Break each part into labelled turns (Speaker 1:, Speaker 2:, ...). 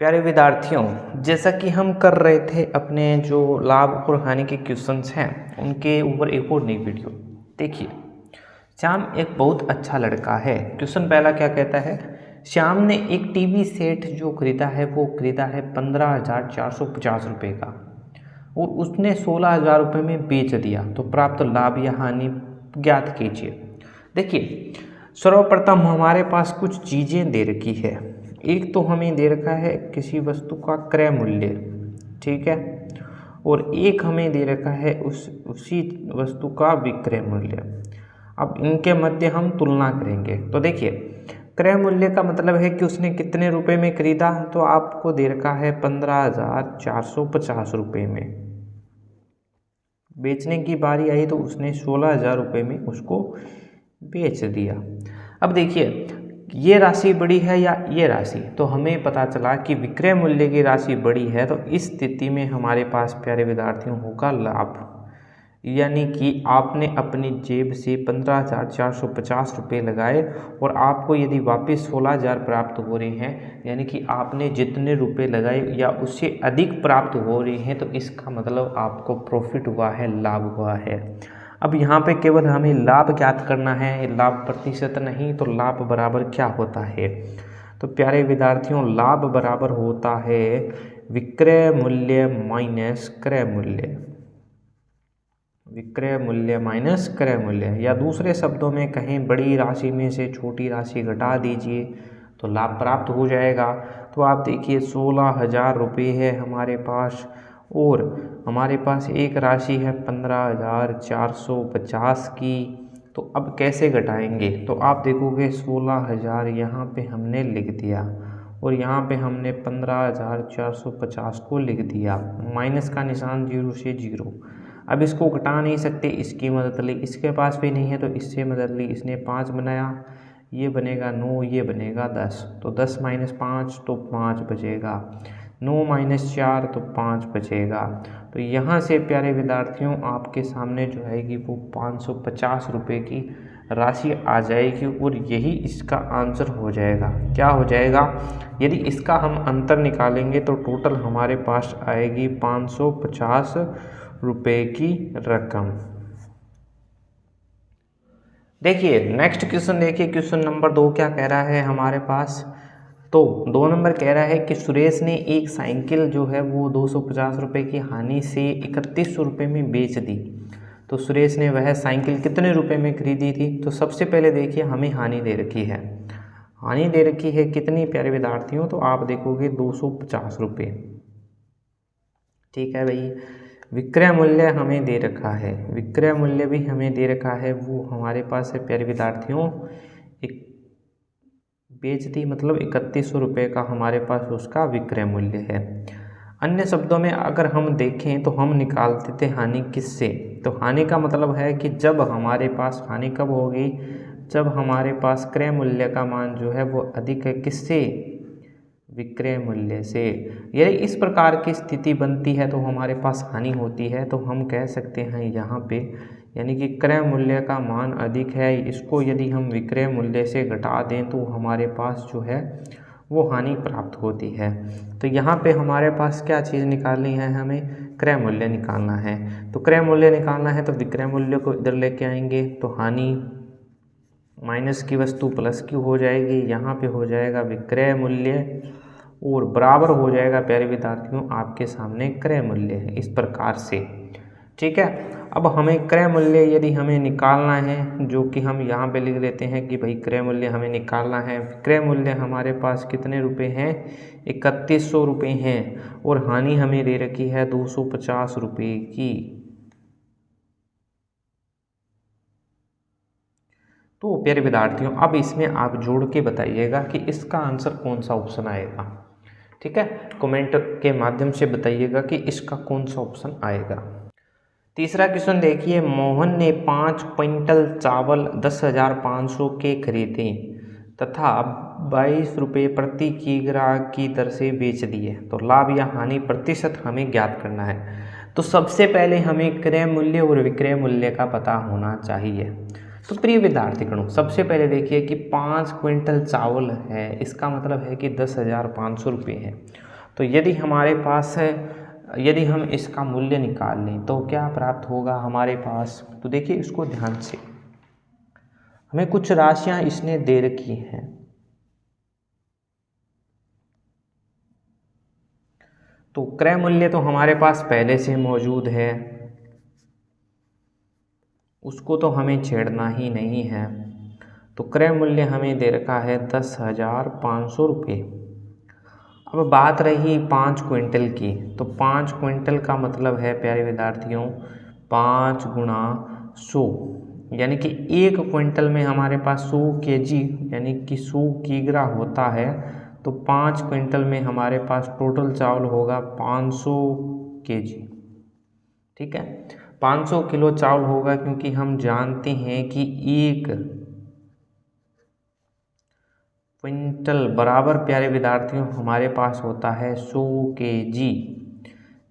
Speaker 1: प्यारे विद्यार्थियों, जैसा कि हम कर रहे थे अपने जो लाभ और हानि के क्वेश्चंस हैं उनके ऊपर एक और नई वीडियो। देखिए, श्याम एक बहुत अच्छा लड़का है। क्वेश्चन पहला क्या कहता है? श्याम ने एक टीवी सेट जो खरीदा है वो खरीदा है 15,450 रुपये का और उसने 16,000 रुपये में बेच दिया, तो प्राप्त लाभ या हानि ज्ञात कीजिए। देखिए, सर्वप्रथम हमारे पास कुछ चीज़ें दे रखी है। एक तो हमें दे रखा है किसी वस्तु का क्रय मूल्य, ठीक है, और एक हमें दे रखा है उसी वस्तु का विक्रय मूल्य। अब इनके मध्य हम तुलना करेंगे। तो देखिए, क्रय मूल्य का मतलब है कि उसने कितने रुपए में खरीदा, तो आपको दे रखा है 15,450 रुपये में। बेचने की बारी आई तो उसने 16,000 रुपये में उसको बेच दिया। अब देखिए, ये राशि बड़ी है या ये राशि, तो हमें पता चला कि विक्रय मूल्य की राशि बड़ी है, तो इस स्थिति में हमारे पास प्यारे विद्यार्थियों होगा लाभ। यानी कि आपने अपनी जेब से 15,450 रुपये लगाए और आपको यदि वापस 16,000 प्राप्त हो रहे हैं, यानी कि आपने जितने रुपए लगाए या उससे अधिक प्राप्त हो रहे हैं, तो इसका मतलब आपको प्रॉफिट हुआ है, लाभ हुआ है। अब यहाँ पे केवल हमें लाभ ज्ञात करना है, लाभ प्रतिशत नहीं, तो लाभ बराबर क्या होता है? तो प्यारे विद्यार्थियों, लाभ बराबर होता है विक्रय मूल्य माइनस क्रय मूल्य। विक्रय मूल्य माइनस क्रय मूल्य, या दूसरे शब्दों में कहें, बड़ी राशि में से छोटी राशि घटा दीजिए तो लाभ प्राप्त हो जाएगा। तो आप देखिए, 16,000 रुपये है हमारे पास और हमारे पास एक राशि है 15,450 की। तो अब कैसे घटाएंगे? तो आप देखोगे 16,000 यहाँ पे हमने लिख दिया और यहाँ पे हमने 15,450 को लिख दिया। माइनस का निशान 0 से 0। अब इसको घटा नहीं सकते, इसकी मदद ली, इसके पास भी नहीं है तो इससे मदद ली, इसने 5 बनाया, ये बनेगा 9, ये बनेगा 10, तो 10 माइनस 5 तो 5 बचेगा, 9 माइनस 4 तो 5 बचेगा। तो यहाँ से प्यारे विद्यार्थियों आपके सामने जो आएगी वो 550 रुपये की राशि आ जाएगी और यही इसका आंसर हो जाएगा। क्या हो जाएगा? यदि इसका हम अंतर निकालेंगे तो टोटल हमारे पास आएगी 550 रुपये की रकम। देखिए, नेक्स्ट क्वेश्चन देखिए, क्वेश्चन नंबर 2 क्या कह रहा है हमारे पास? तो 2 नंबर कह रहा है कि सुरेश ने एक साइकिल जो है वो 250 रुपये की हानि से 3100 रुपये में बेच दी। तो सुरेश ने वह साइकिल कितने रुपए में खरीदी थी? तो सबसे पहले देखिए, हमें हानि दे रखी है। हानि दे रखी है कितनी प्यारे विद्यार्थियों? तो आप देखोगे 250 रुपये, ठीक है भाई। विक्रय मूल्य हमें दे रखा है, विक्रय मूल्य भी हमें दे रखा है, वो हमारे पास है प्यारे विद्यार्थियों, एक बेच दी मतलब 3100 रुपये का हमारे पास उसका विक्रय मूल्य है। अन्य शब्दों में अगर हम देखें तो हम निकालते थे हानि किससे? तो हानि का मतलब है कि जब हमारे पास, हानि कब होगी? जब हमारे पास क्रय मूल्य का मान जो है वो अधिक है, किससे? विक्रय मूल्य से। यदि इस प्रकार की स्थिति बनती है तो हमारे पास हानि होती है, तो हम कह सकते हैं यहाँ पे, यानी कि क्रय मूल्य का मान अधिक है, इसको यदि हम विक्रय मूल्य से घटा दें तो हमारे पास जो है वो हानि प्राप्त होती है। तो यहाँ पे हमारे पास क्या चीज़ निकालनी है? हमें क्रय मूल्य निकालना है। तो क्रय मूल्य निकालना है तो विक्रय मूल्य को इधर लेके आएंगे, तो हानि माइनस की वस्तु प्लस की हो जाएगी, यहाँ पे हो जाएगा विक्रय मूल्य और बराबर हो जाएगा प्यारे विद्यार्थियों आपके सामने क्रय मूल्य है, इस प्रकार से, ठीक है। अब हमें क्रय मूल्य यदि हमें निकालना है, जो कि हम यहाँ पे लिख लेते हैं कि भाई क्रय मूल्य हमें निकालना है। क्रय मूल्य हमारे पास कितने रुपए हैं? 3100 रुपये हैं और हानि हमें दे रखी है 250 रुपये की। तो प्यारे विद्यार्थियों, अब इसमें आप जोड़ के बताइएगा कि इसका आंसर कौन सा ऑप्शन आएगा, ठीक है। कमेंट के माध्यम से बताइएगा कि इसका कौन सा ऑप्शन आएगा। तीसरा क्वेश्चन देखिए, मोहन ने 5 क्विंटल चावल 10,500 के खरीदे तथा 22 रुपये प्रति किलोग्राम की दर से बेच दिए, तो लाभ या हानि प्रतिशत हमें ज्ञात करना है। तो सबसे पहले हमें क्रय मूल्य और विक्रय मूल्य का पता होना चाहिए। तो प्रिय विद्यार्थीगणों, सबसे पहले देखिए कि 5 क्विंटल चावल है, इसका मतलब है कि 10,500 रुपये है तो यदि हमारे पास है, यदि हम इसका मूल्य निकाल लें तो क्या प्राप्त होगा हमारे पास। तो देखिए इसको ध्यान से, हमें कुछ राशियां इसने दे रखी हैं। तो क्रय मूल्य तो हमारे पास पहले से मौजूद है, उसको तो हमें छेड़ना ही नहीं है। तो क्रय मूल्य हमें दे रखा है 10,500 रुपये। अब बात रही 5 क्विंटल की, तो 5 क्विंटल का मतलब है प्यारे विद्यार्थियों 5 गुणा 100, यानी कि 1 क्विंटल में हमारे पास 100 केजी यानी कि 100 किग्रा होता है। तो 5 क्विंटल में हमारे पास टोटल चावल होगा 500 केजी। ठीक है, 500 किलो चावल होगा, क्योंकि हम जानते हैं कि 1 क्विंटल बराबर प्यारे विद्यार्थियों हमारे पास होता है 100 केजी,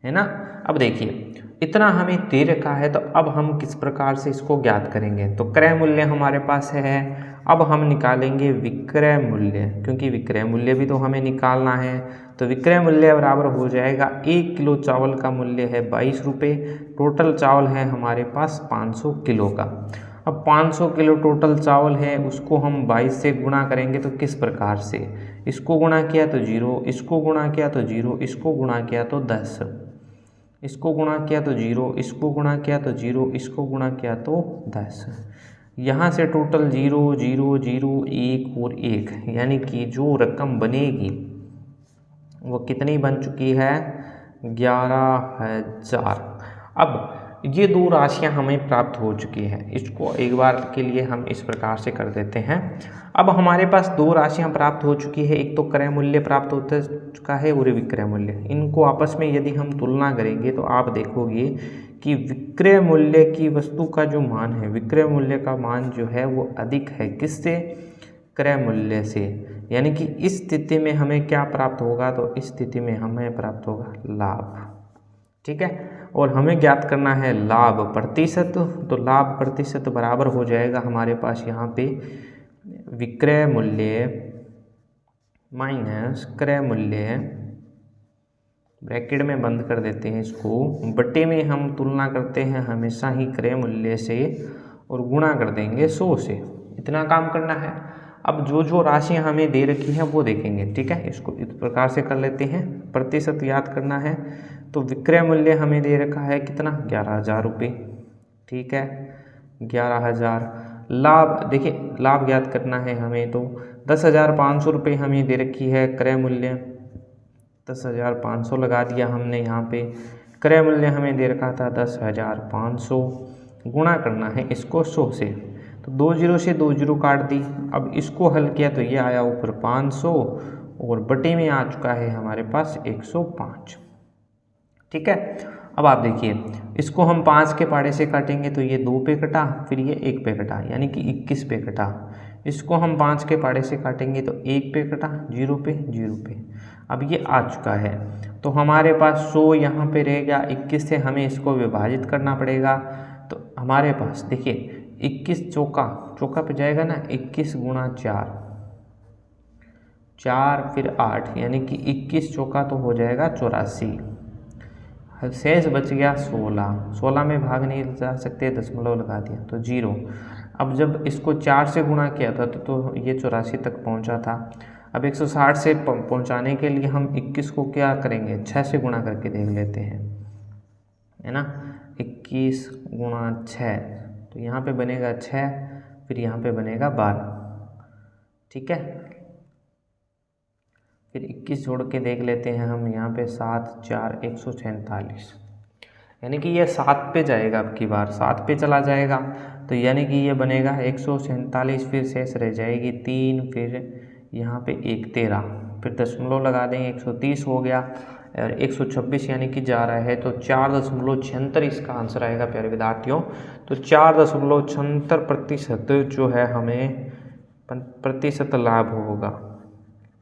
Speaker 1: है ना। अब देखिए इतना हमें दे रखा है, तो अब हम किस प्रकार से इसको ज्ञात करेंगे। तो क्रय मूल्य हमारे पास है, अब हम निकालेंगे विक्रय मूल्य, क्योंकि विक्रय मूल्य भी तो हमें निकालना है। तो विक्रय मूल्य बराबर हो जाएगा 1 किलो चावल का मूल्य है 22 रुपये, टोटल चावल है हमारे पास 500 किलो का। अब 500 किलो टोटल चावल है, उसको हम 22 से गुणा करेंगे। तो किस प्रकार से, इसको गुणा किया तो 0, इसको गुणा किया तो 0, इसको गुणा किया तो 10, इसको गुणा किया तो 0, इसको गुणा किया तो 0, इसको गुणा किया तो 10। यहाँ से टोटल 0 0 0 1 और 1, यानी कि जो रकम बनेगी वो कितनी बन चुकी है 11,000। अब ये दो राशियां हमें प्राप्त हो चुकी हैं, इसको एक बार के लिए हम इस प्रकार से कर देते हैं। अब हमारे पास दो राशियां प्राप्त हो चुकी है, एक तो क्रय मूल्य प्राप्त हो चुका है और विक्रय मूल्य। इनको आपस में यदि हम तुलना करेंगे तो आप देखोगे कि विक्रय मूल्य की वस्तु का जो मान है, विक्रय मूल्य का मान जो है वो अधिक है, किससे, क्रय मूल्य से। यानी कि इस स्थिति में हमें क्या प्राप्त होगा, तो इस स्थिति में हमें प्राप्त होगा लाभ। ठीक है, और हमें ज्ञात करना है लाभ प्रतिशत। तो लाभ प्रतिशत बराबर हो जाएगा हमारे पास यहाँ पे विक्रय मूल्य माइनस क्रय मूल्य, ब्रैकेट में बंद कर देते हैं इसको, बटे में हम तुलना करते हैं हमेशा ही क्रय मूल्य से और गुणा कर देंगे 100 से। इतना काम करना है। अब जो जो राशियाँ हमें दे रखी हैं वो देखेंगे। ठीक है, इसको इस प्रकार से कर लेते हैं, प्रतिशत याद करना है। तो विक्रय मूल्य हमें दे रखा है कितना, 11,000 रुपये। ठीक है, 11,000। लाभ, देखिए लाभ ज्ञात करना है हमें, तो 10,500 रुपये हमें दे रखी है क्रय मूल्य, 10,500 लगा दिया हमने यहाँ पे। क्रय मूल्य हमें दे रखा था 10,500, गुणा करना है इसको 100 से। तो 2 0 से 2 0 काट दी। अब इसको हल किया तो ये आया ऊपर 500 और बटे में आ चुका है हमारे पास 105। ठीक है, अब आप देखिए इसको हम 5 के पाड़े से काटेंगे तो ये 2 पे कटा, फिर ये 1 पे कटा, यानी कि 21 पे कटा। इसको हम 5 के पाड़े से काटेंगे तो 1 पे कटा, 0 पे 0 पे। अब ये आ चुका है, तो हमारे पास 100 यहाँ पे रहेगा, 21 से हमें इसको विभाजित करना पड़ेगा। तो हमारे पास देखिए 21 चौका, चौका पे जाएगा ना, 21 गुणा 4, 4 फिर 8, यानी कि 21 चौका तो हो जाएगा 84। शेष बच गया 16, 16 में भाग नहीं जा सकते, दशमलव लगा दिया तो 0। अब जब इसको 4 से गुणा किया था तो ये 84 तक पहुंचा था। अब 160 से पहुंचाने के लिए हम 21 को क्या करेंगे, 6 से गुणा करके देख लेते हैं, है ना। 21 गुणा 6, तो यहाँ पे बनेगा 6, फिर यहाँ पे बनेगा 12। ठीक है, फिर 21 जोड़ के देख लेते हैं हम, यहाँ पे 7 4 147, यानी कि ये 7 पे जाएगा, अब की बार 7 पे चला जाएगा। तो यानी कि ये बनेगा 147, फिर शेष रह जाएगी 3, फिर यहाँ पे 1 13, फिर दशमलव लगा देंगे 130 हो गया, और 126 यानी कि जा रहा है, तो 4.76 इसका आंसर आएगा प्यारे विद्यार्थियों। तो 4.76% जो है हमें प्रतिशत लाभ होगा।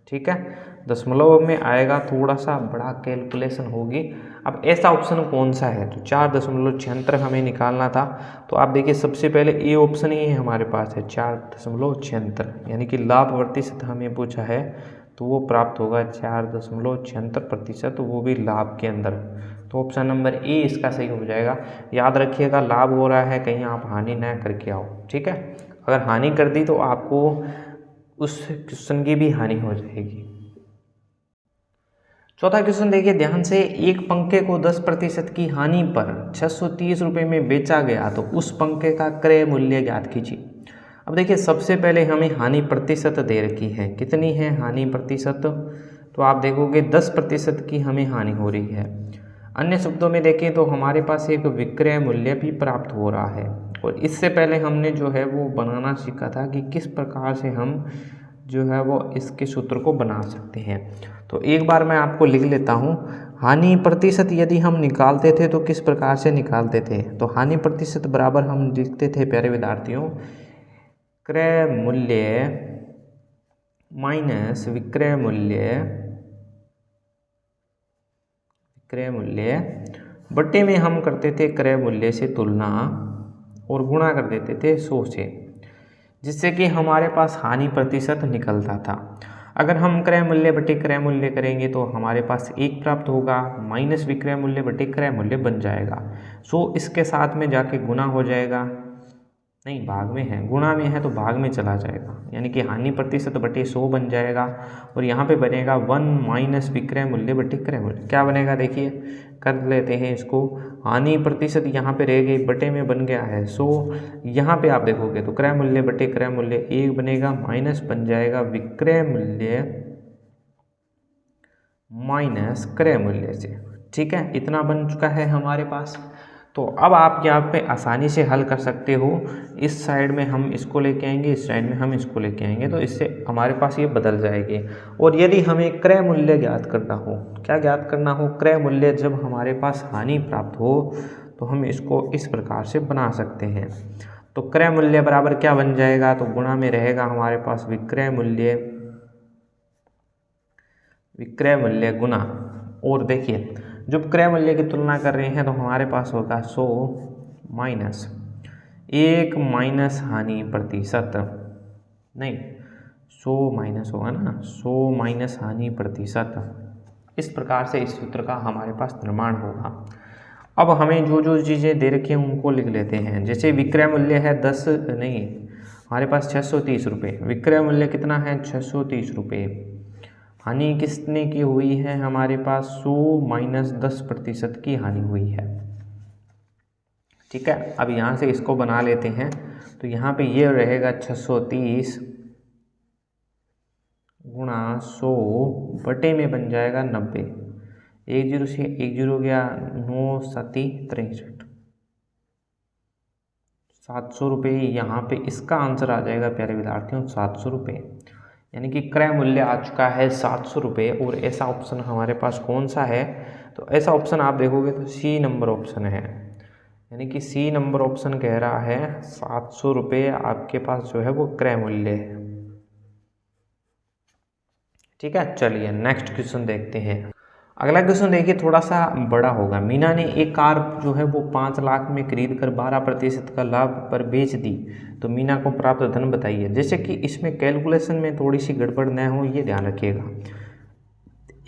Speaker 1: ठीक है, दशमलव में आएगा, थोड़ा सा बड़ा कैलकुलेशन होगी। अब ऐसा ऑप्शन कौन सा है, तो 4.76 हमें निकालना था। तो आप देखिए सबसे पहले ए ऑप्शन ही हमारे पास है 4.76, यानी कि लाभ प्रतिशत हमें पूछा है तो वो प्राप्त होगा 4.76%, वो भी लाभ के अंदर। तो ऑप्शन नंबर ए इसका सही हो जाएगा। याद रखिएगा, लाभ हो रहा है, कहीं आप हानि ना करके आओ, ठीक है। अगर हानि कर दी तो आपको उस क्वेश्चन की भी हानि हो जाएगी। चौथा क्वेश्चन देखिए ध्यान से, एक पंखे को 10% की हानि पर 630 रुपये में बेचा गया तो उस पंखे का क्रय मूल्य ज्ञात कीजिए। अब देखिए सबसे पहले हमें हानि प्रतिशत दे रखी है, कितनी है हानि प्रतिशत, तो आप देखोगे 10% की हमें हानि हो रही है। अन्य शब्दों में देखें तो हमारे पास एक विक्रय मूल्य भी प्राप्त हो रहा है। और इससे पहले हमने जो है वो बनाना सीखा था कि किस प्रकार से हम जो है वो इसके सूत्र को बना सकते हैं। तो एक बार मैं आपको लिख लेता हूँ। हानि प्रतिशत यदि हम निकालते थे तो किस प्रकार से निकालते थे, तो हानि प्रतिशत बराबर हम लिखते थे प्यारे विद्यार्थियों, क्रय मूल्य माइनस विक्रय मूल्य बट्टे में हम करते थे क्रय मूल्य से तुलना और गुणा कर देते थे 100 से, जिससे कि हमारे पास हानि प्रतिशत निकलता था। अगर हम क्रय मूल्य बटे क्रय मूल्य करेंगे तो हमारे पास 1 प्राप्त होगा, माइनस विक्रय मूल्य बटे क्रय मूल्य बन जाएगा। 100 इसके साथ में जाके गुना हो जाएगा, नहीं भाग में है, गुणा में है तो भाग में चला जाएगा, यानी कि हानि प्रतिशत बटे 100 बन जाएगा। और यहाँ पे बनेगा 1 माइनस विक्रय मूल्य बटे क्रय मूल्य, क्या बनेगा देखिए कर लेते हैं इसको। हानि प्रतिशत यहाँ पे रह गई, बटे में बन गया है 100, यहाँ पे आप देखोगे तो क्रय मूल्य बटे क्रय मूल्य 1 बनेगा, माइनस बन जाएगा विक्रय मूल्य माइनस क्रय मूल्य से, ठीक है। इतना बन चुका है हमारे पास। तो अब आप यहाँ पे आसानी से हल कर सकते हो, इस साइड में हम इसको लेके आएंगे, इस साइड में हम इसको लेके आएंगे, तो इससे हमारे पास ये बदल जाएगी। और यदि हमें क्रय मूल्य ज्ञात करना हो, क्या ज्ञात करना हो, क्रय मूल्य, जब हमारे पास हानि प्राप्त हो तो हम इसको इस प्रकार से बना सकते हैं। तो क्रय मूल्य बराबर क्या बन जाएगा, तो गुणा में रहेगा हमारे पास विक्रय मूल्य गुना। और देखिए जब क्रय मूल्य की तुलना कर रहे हैं तो हमारे पास होगा 100 माइनस 1 माइनस हानि प्रतिशत, नहीं 100 माइनस होगा ना, 100 माइनस हानि प्रतिशत। इस प्रकार से इस सूत्र का हमारे पास निर्माण होगा। अब हमें जो जो चीज़ें दे रखी हैं उनको लिख लेते हैं। जैसे विक्रय मूल्य है हमारे पास 630 रुपये, विक्रय मूल्य कितना है 630 रुपये। हानि कितने की हुई है, हमारे पास 100 माइनस 10% की हानि हुई है, ठीक है। अब यहाँ से इसको बना लेते हैं, तो यहाँ पे ये रहेगा 630 गुणा 100 बटे में बन जाएगा 90, 1 0 से 1 0 गया, 9 7 63, 700 रुपये। यहाँ पे इसका आंसर आ जाएगा प्यारे विद्यार्थियों 700 रुपये, यानी कि क्रय मूल्य आ चुका है 700 रुपये। और ऐसा ऑप्शन हमारे पास कौन सा है, तो ऐसा ऑप्शन आप देखोगे तो सी नंबर ऑप्शन है, यानी कि सी नंबर ऑप्शन कह रहा है 700 रुपये आपके पास जो है वो क्रय मूल्य है, ठीक है। चलिए नेक्स्ट क्वेश्चन देखते हैं। अगला क्वेश्चन देखिए थोड़ा सा बड़ा होगा। मीना ने एक कार जो है वो 5 लाख में खरीद कर 12% का लाभ पर बेच दी, तो मीना को प्राप्त धन बताइए। जैसे कि इसमें कैलकुलेशन में थोड़ी सी गड़बड़ न हो, ये ध्यान रखिएगा।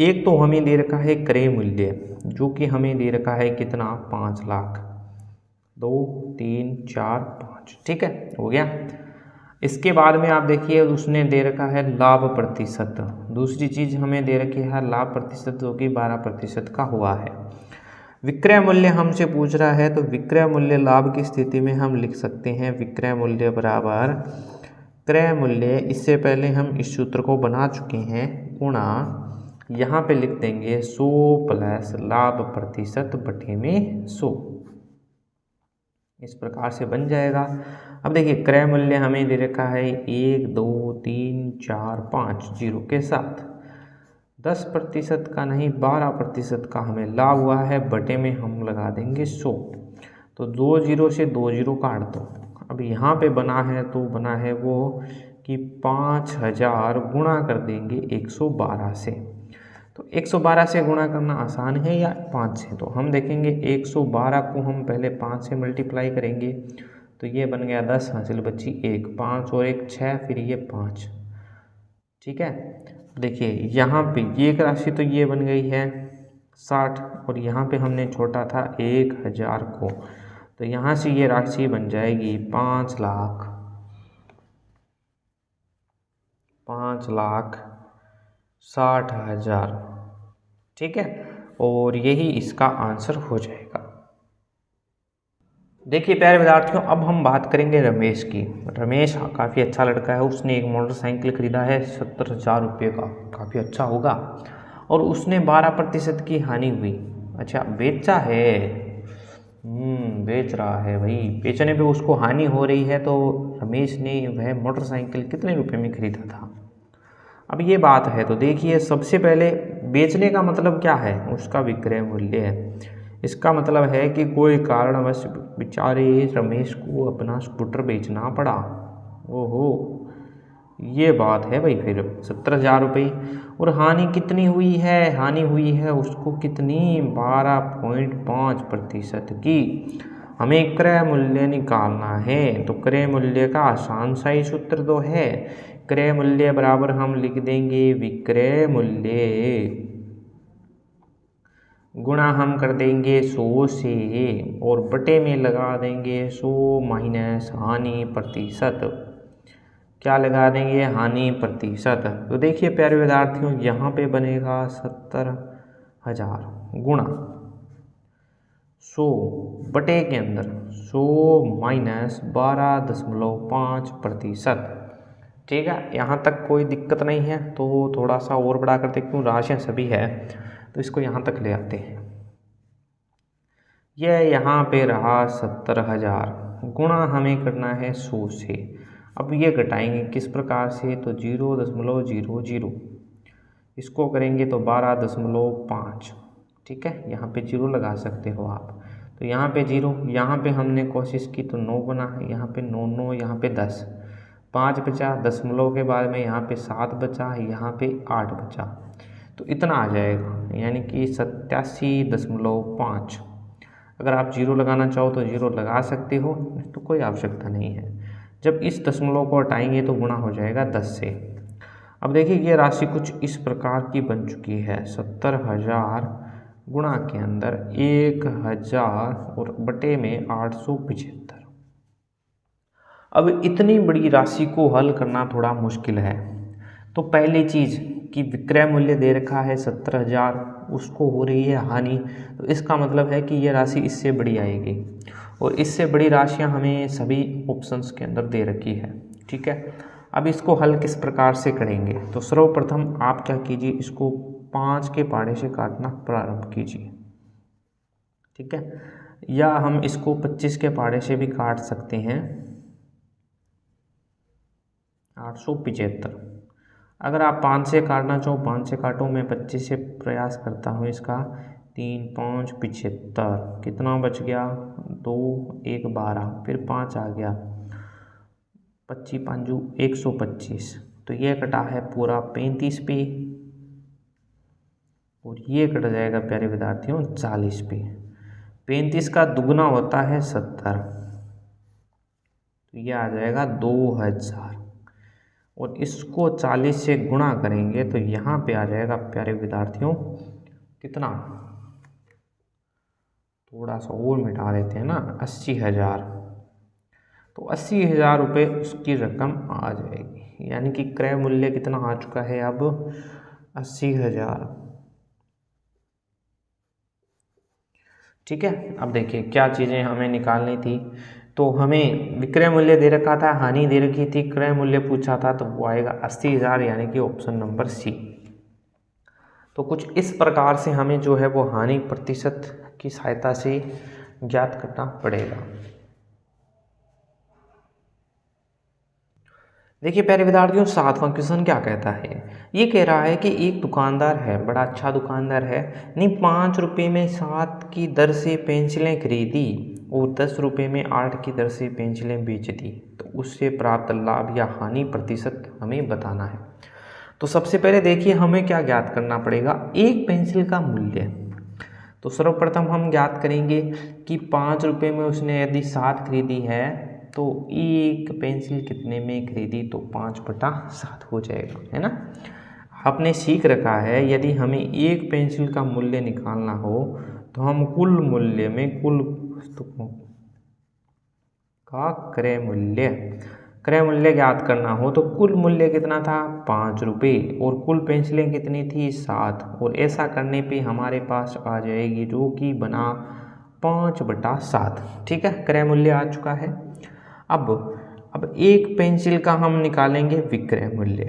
Speaker 1: एक तो हमें दे रखा है क्रय मूल्य, जो कि हमें दे रखा है कितना 5 लाख, 2 3 4 5, ठीक है हो गया। इसके बाद में आप देखिए उसने दे रखा है लाभ प्रतिशत, दूसरी चीज़ हमें दे रखी है लाभ प्रतिशत, जो कि 12% का हुआ है। विक्रय मूल्य हमसे पूछ रहा है, तो विक्रय मूल्य लाभ की स्थिति में हम लिख सकते हैं विक्रय मूल्य बराबर क्रय मूल्य, इससे पहले हम इस सूत्र को बना चुके हैं, गुणा यहाँ पे लिख देंगे 100 प्लस लाभ प्रतिशत बटे में 100, इस प्रकार से बन जाएगा। अब देखिए क्रय मूल्य हमें दे रखा है 1 2 3 4 5 जीरो के साथ, 10% का नहीं 12% का हमें लाभ हुआ है, बटे में हम लगा देंगे 100, तो 2 जीरो से 2 जीरो काट दो। अब यहाँ पे बना है तो बना है वो कि 5000 गुणा कर देंगे 112 से। तो 112 से गुणा करना आसान है या 5 से, तो हम देखेंगे 112 को हम पहले 5 से मल्टीप्लाई करेंगे, तो ये बन गया 10, हासिल बची 1, 5 और 1 6, फिर ये 5, ठीक है। देखिए यहाँ पे ये एक राशि तो ये बन गई है 60, और यहाँ पे हमने छोटा था 1000 को, तो यहाँ से ये राशि बन जाएगी 5,60,000। ठीक है, और यही इसका आंसर हो जाएगा। देखिए प्यारे विद्यार्थियों, अब हम बात करेंगे रमेश की। रमेश काफ़ी अच्छा लड़का है, उसने एक मोटरसाइकिल खरीदा है 70,000 रुपये का, काफ़ी अच्छा होगा, और उसने 12% की हानि हुई। अच्छा, बेचा है, बेच रहा है भाई, बेचने पे उसको हानि हो रही है, तो रमेश ने वह मोटरसाइकिल कितने रुपए में खरीदा था। अब ये बात है, तो देखिए सबसे पहले बेचने का मतलब क्या है, उसका विक्रय मूल्य है। इसका मतलब है कि कोई कारणवश बेचारे रमेश को अपना स्कूटर बेचना पड़ा। ओहो, ये बात है भाई। फिर 70,000 रुपये, और हानि कितनी हुई है, हानि हुई है उसको कितनी, 12.5% की। हमें क्रय मूल्य निकालना है, तो क्रय मूल्य का आसान सा ही सूत्र तो है, क्रय मूल्य बराबर हम लिख देंगे विक्रय मूल्य गुणा हम कर देंगे 100 से, और बटे में लगा देंगे 100 माइनस हानि प्रतिशत। क्या लगा देंगे, हानि प्रतिशत। तो देखिए प्यारे विद्यार्थियों, यहाँ पे बनेगा 70,000 गुणा 100 बटे के अंदर 100 माइनस 12.5%। ठीक है, यहाँ तक कोई दिक्कत नहीं है, तो थोड़ा सा और बड़ा करते, क्यों राशियाँ सभी है, तो इसको यहाँ तक ले आते हैं। यह यहाँ पे रहा 70,000, गुणा हमें करना है 100 से। अब ये घटाएंगे किस प्रकार से, तो 0.00, इसको करेंगे तो 12.5। ठीक है, यहाँ पे 0 लगा सकते हो आप, तो यहाँ पे 0, यहाँ पे हमने कोशिश की तो 9 बना है, यहाँ पे 9 9, यहाँ पे 10, 5 बचा, दशमलव के बाद में यहाँ पे 7 बचा, यहाँ पे 8 बचा, तो इतना आ जाएगा, यानी कि 87.5। अगर आप 0 लगाना चाहो तो 0 लगा सकते हो, तो कोई आवश्यकता नहीं है। जब इस दशमलव को हटाएंगे तो गुणा हो जाएगा 10 से। अब देखिए ये राशि कुछ इस प्रकार की बन चुकी है, 70,000 गुणा के अंदर 1,000 और बटे में 875। अब इतनी बड़ी राशि को हल करना थोड़ा मुश्किल है, तो पहली चीज़ कि विक्रय मूल्य दे रखा है 70,000, उसको हो रही है हानि, तो इसका मतलब है कि यह राशि इससे बड़ी आएगी, और इससे बड़ी राशियां हमें सभी ऑप्शंस के अंदर दे रखी है। ठीक है, अब इसको हल किस प्रकार से करेंगे, तो सर्वप्रथम आप क्या कीजिए, इसको 5 के पहाड़े से काटना प्रारंभ कीजिए। ठीक है, या हम इसको 25 के पहाड़े से भी काट सकते हैं, 875। अगर आप 5 से काटना चाहो 5 से काटो, मैं 25 से प्रयास करता हूँ इसका। 3 5 75, कितना बच गया, 2 1 12, फिर 5 आ गया, 25 5 125, तो ये कटा है पूरा 35 पे, और ये कट जाएगा प्यारे विद्यार्थियों 40 पे। 35 का दुगना होता है 70, तो ये आ जाएगा 2000, और इसको 40 से गुणा करेंगे तो यहाँ पे आ जाएगा प्यारे विद्यार्थियों कितना, थोड़ा सा और मिटा लेते हैं ना, 80,000। तो 80,000 रुपये उसकी रकम आ जाएगी, यानी कि क्रय मूल्य कितना आ चुका है अब, 80,000। ठीक है, अब देखिए क्या चीज़ें हमें निकालनी थी, तो हमें विक्रय मूल्य दे रखा था, हानि दे रखी थी, क्रय मूल्य पूछा था, तो वो आएगा 80,000, यानी कि ऑप्शन नंबर सी। तो कुछ इस प्रकार से हमें जो है वो हानि प्रतिशत की सहायता से ज्ञात करना पड़ेगा। देखिए प्यारे विद्यार्थियों, 7वां क्वेश्चन क्या कहता है, ये कह रहा है कि एक दुकानदार है, बड़ा अच्छा दुकानदार है, ने 5 रुपये में 7 की दर से पेंसिलें खरीदी और 10 रुपये में 8 की दर से पेंसिलें बेच दी, तो उससे प्राप्त लाभ या हानि प्रतिशत हमें बताना है। तो सबसे पहले देखिए हमें क्या ज्ञात करना पड़ेगा, एक पेंसिल का मूल्य। तो सर्वप्रथम हम ज्ञात करेंगे कि 5 रुपये में उसने यदि 7 खरीदी है, तो एक पेंसिल कितने में खरीदी, तो 5/7 हो जाएगा, है ना। आपने सीख रखा है यदि हमें एक पेंसिल का मूल्य निकालना हो तो हम कुल मूल्य में कुल पुस्तकों का क्रय मूल्य ज्ञात करना हो तो कुल मूल्य कितना था 5 रुपये और कुल पेंसिलें कितनी थी 7, और ऐसा करने पे हमारे पास आ जाएगी जो कि बना 5/7। ठीक है, क्रय मूल्य आ चुका है। अब एक पेंसिल का हम निकालेंगे विक्रय मूल्य।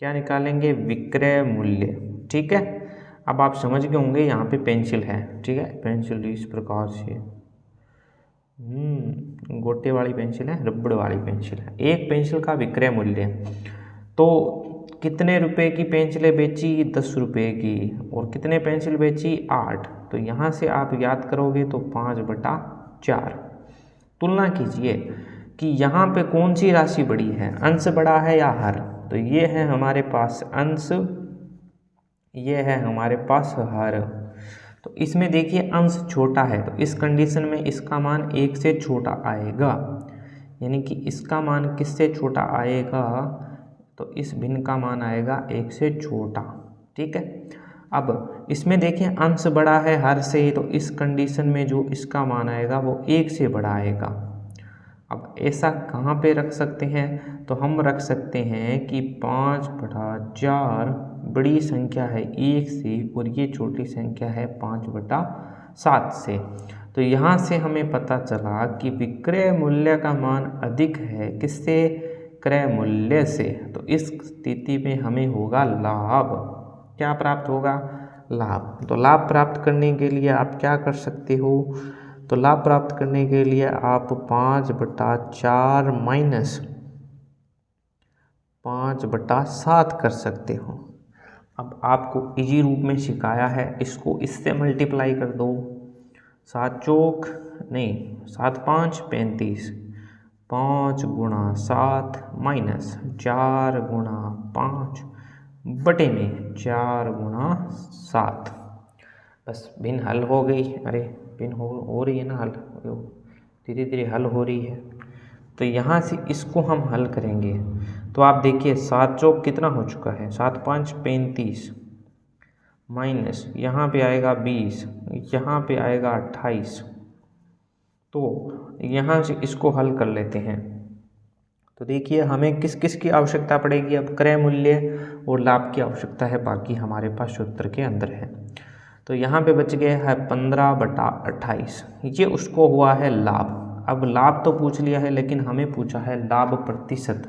Speaker 1: क्या निकालेंगे? विक्रय मूल्य। ठीक है, अब आप समझ गए होंगे यहाँ पे पेंसिल है। ठीक है, पेंसिल इस प्रकार से गोटे वाली पेंसिल है, रबड़ वाली पेंसिल है। एक पेंसिल का विक्रय मूल्य तो कितने रुपए की पेंसिलें बेची? 10 रुपये की। और कितने पेंसिल बेची? 8। तो यहाँ से आप याद करोगे तो 5/4। तुलना कीजिए कि यहाँ पे कौन सी राशि बड़ी है, अंश बड़ा है या हर? तो ये है हमारे पास अंश, ये है हमारे पास हर। तो इसमें देखिए अंश छोटा है तो इस कंडीशन में इसका मान 1 से छोटा आएगा, यानी कि इसका मान किससे छोटा आएगा? तो इस भिन्न का मान आएगा 1 से छोटा। ठीक है, अब इसमें देखिए अंश बड़ा है हर से, तो इस कंडीशन में जो इसका मान आएगा वो 1 से बड़ा आएगा। अब ऐसा कहाँ पे रख सकते हैं? तो हम रख सकते हैं कि 5/4 बड़ी संख्या है 1 से और ये छोटी संख्या है 5/7 से। तो यहाँ से हमें पता चला कि विक्रय मूल्य का मान अधिक है किससे? क्रय मूल्य से। तो इस स्थिति में हमें होगा लाभ। क्या प्राप्त होगा? लाभ। तो लाभ प्राप्त करने के लिए आप क्या कर सकते हो? तो लाभ प्राप्त करने के लिए आप 5/4 माइनस 5/7 कर सकते हो। अब आपको इजी रूप में सिखाया है, इसको इससे मल्टीप्लाई कर दो। 7 चौक नहीं 7 5 35, 5 गुणा 7 माइनस 4 गुणा 5 बटे में 4 गुणा 7। बस भिन्न हल हो गई। अरे भिन्न हो रही है ना, हल धीरे धीरे हल हो रही है। तो यहाँ से इसको हम हल करेंगे तो आप देखिए 7 चौक कितना हो चुका है? 7 5 35 माइनस यहाँ पे आएगा 20, यहाँ पे आएगा 28। तो यहाँ से इसको हल कर लेते हैं। तो देखिए हमें किस किस की आवश्यकता पड़ेगी? अब क्रय मूल्य और लाभ की आवश्यकता है, बाकी हमारे पास सूत्र के अंदर है। तो यहाँ पे बच गया है 15/28, ये उसको हुआ है लाभ। अब लाभ तो पूछ लिया है लेकिन हमें पूछा है लाभ प्रतिशत,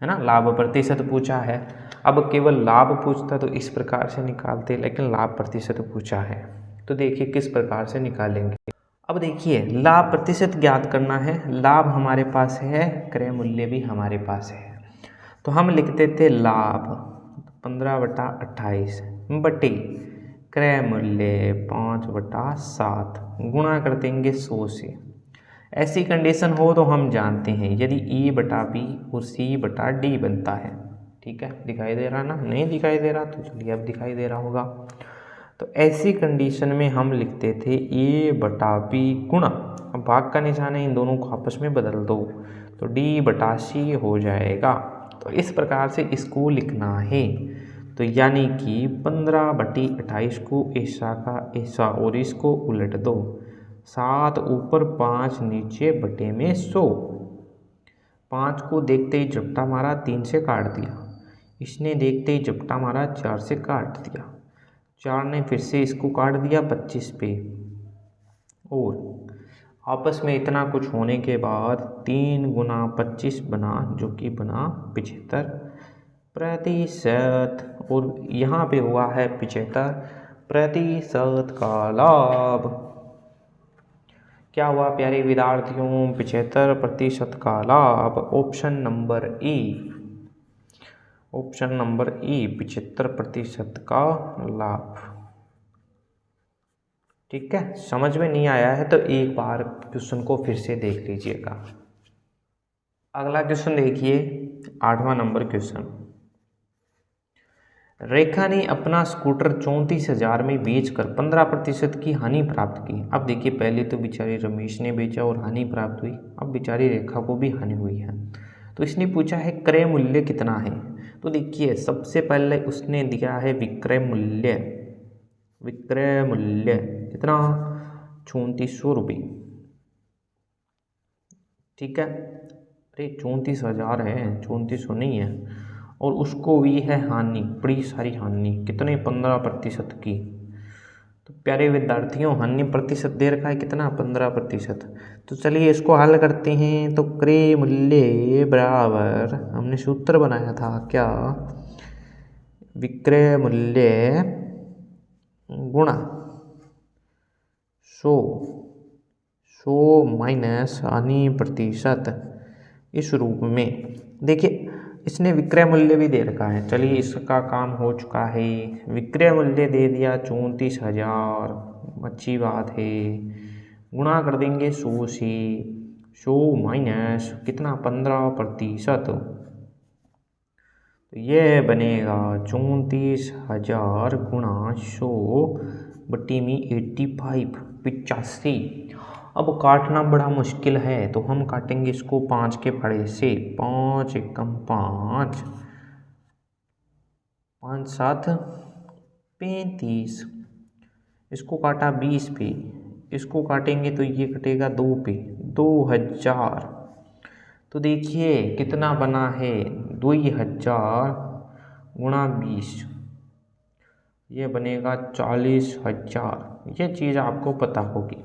Speaker 1: है ना, लाभ प्रतिशत पूछा है। अब केवल लाभ पूछता तो इस प्रकार से निकालते, लेकिन लाभ प्रतिशत पूछा है तो देखिए किस प्रकार से निकालेंगे। अब देखिए लाभ प्रतिशत ज्ञात करना है, लाभ हमारे पास है, क्रय मूल्य भी हमारे पास है। तो हम लिखते थे लाभ 15/28 बटे क्रय मूल्य 5/7 गुणा कर देंगे 100 से। ऐसी कंडीशन हो तो हम जानते हैं यदि E/B और C/D बनता है। ठीक है, दिखाई दे रहा ना? नहीं दिखाई दे रहा तो चलिए अब दिखाई दे रहा होगा। तो ऐसी कंडीशन में हम लिखते थे A/B गुणा, अब भाग का निशान है, इन दोनों को आपस में बदल दो तो D/C हो जाएगा। तो इस प्रकार से इसको लिखना है। तो यानी कि 15/28 को ऐसा का ऐसा और इसको उलट दो, 7 ऊपर 5 नीचे बटे में 100। 5 को देखते ही झपटा मारा 3 से काट दिया, इसने देखते ही झपटा मारा 4 से काट दिया, 4 ने फिर से इसको काट दिया 25 पे, और आपस में इतना कुछ होने के बाद 3 गुना 25 बना जो कि बना 75%। और यहाँ पे हुआ है 75% का लाभ। क्या हुआ प्यारे विद्यार्थियों? 75% का लाभ। Option number A, option number A 75% का लाभ। ठीक है, समझ में नहीं आया है तो एक बार क्वेश्चन को फिर से देख लीजिएगा। अगला क्वेश्चन देखिए, 8वां नंबर क्वेश्चन। रेखा ने अपना स्कूटर 34,000 में बेचकर 15% की हानि प्राप्त की। अब देखिए पहले तो बेचारे रमेश ने बेचा और हानि प्राप्त हुई, अब बेचारी रेखा को भी हानि हुई है। तो इसने पूछा है क्रय मूल्य कितना है। तो देखिए सबसे पहले उसने दिया है विक्रय मूल्य कितना 3400 रुपये, ठीक है। अरे 34,000 है, 3400 नहीं है। और उसको भी है हानि, बड़ी सारी हानि, कितने 15% की। तो प्यारे विद्यार्थियों हानि प्रतिशत दे रखा है कितना 15%। तो चलिए इसको हल करते हैं। तो क्रय मूल्य बराबर हमने सूत्र बनाया था क्या, विक्रय मूल्य गुणा 100 माइनस हानि प्रतिशत, इस रूप में। देखिए इसने विक्रय मूल्य भी दे रखा है, चलिए इसका काम हो चुका है। विक्रय मूल्य दे दिया 34,000, अच्छी बात है। गुणा कर देंगे 100 से, 100 माइनस कितना 15%, तो ये बनेगा 34,000 गुणा 100 बट्टी में 85। अब काटना बड़ा मुश्किल है तो हम काटेंगे इसको 5 के पड़े से। 5 एकम 5, 5 7 35। इसको काटा 20 पे, इसको काटेंगे तो ये कटेगा 2 पे, 2000। तो देखिए कितना बना है 2000 गुणा 20, ये बनेगा 40,000। ये चीज़ आपको पता होगी।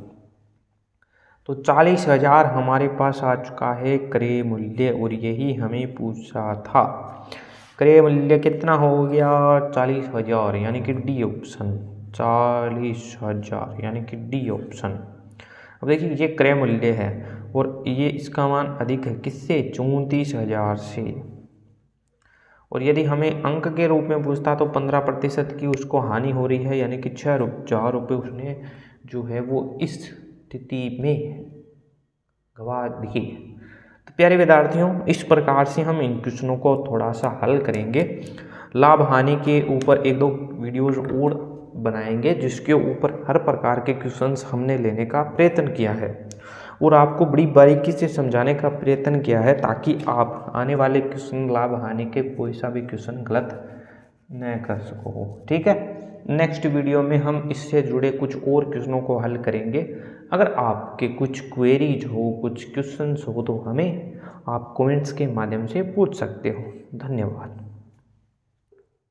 Speaker 1: तो 40,000 हमारे पास आ चुका है क्रय मूल्य, और यही हमें पूछा था। क्रय मूल्य कितना हो गया 40,000, यानी कि डी ऑप्शन, 40,000 यानी कि डी ऑप्शन। अब देखिए ये क्रय मूल्य है और ये इसका मान अधिक है किससे, 34,000 से। और यदि हमें अंक के रूप में पूछता तो 15% की उसको हानि हो रही है, यानी कि 6,000 रुपये उसने जो है वो इस स्थिति में गवा दिए। तो प्यारे विद्यार्थियों इस प्रकार से हम इन क्वेश्चनों को थोड़ा सा हल करेंगे। लाभ हानि के ऊपर 1-2 वीडियोज़ और बनाएंगे जिसके ऊपर हर प्रकार के क्वेश्चंस हमने लेने का प्रयत्न किया है और आपको बड़ी बारीकी से समझाने का प्रयत्न किया है, ताकि आप आने वाले क्वेश्चन लाभ हानि के कोई सा भी क्वेश्चन गलत न कर सको, ठीक है। नेक्स्ट वीडियो में हम इससे जुड़े कुछ और क्वेश्चनों को हल करेंगे। अगर आपके कुछ क्वेरीज हो, कुछ क्वेश्चंस हो तो हमें आप कमेंट्स के माध्यम से पूछ सकते हो। धन्यवाद।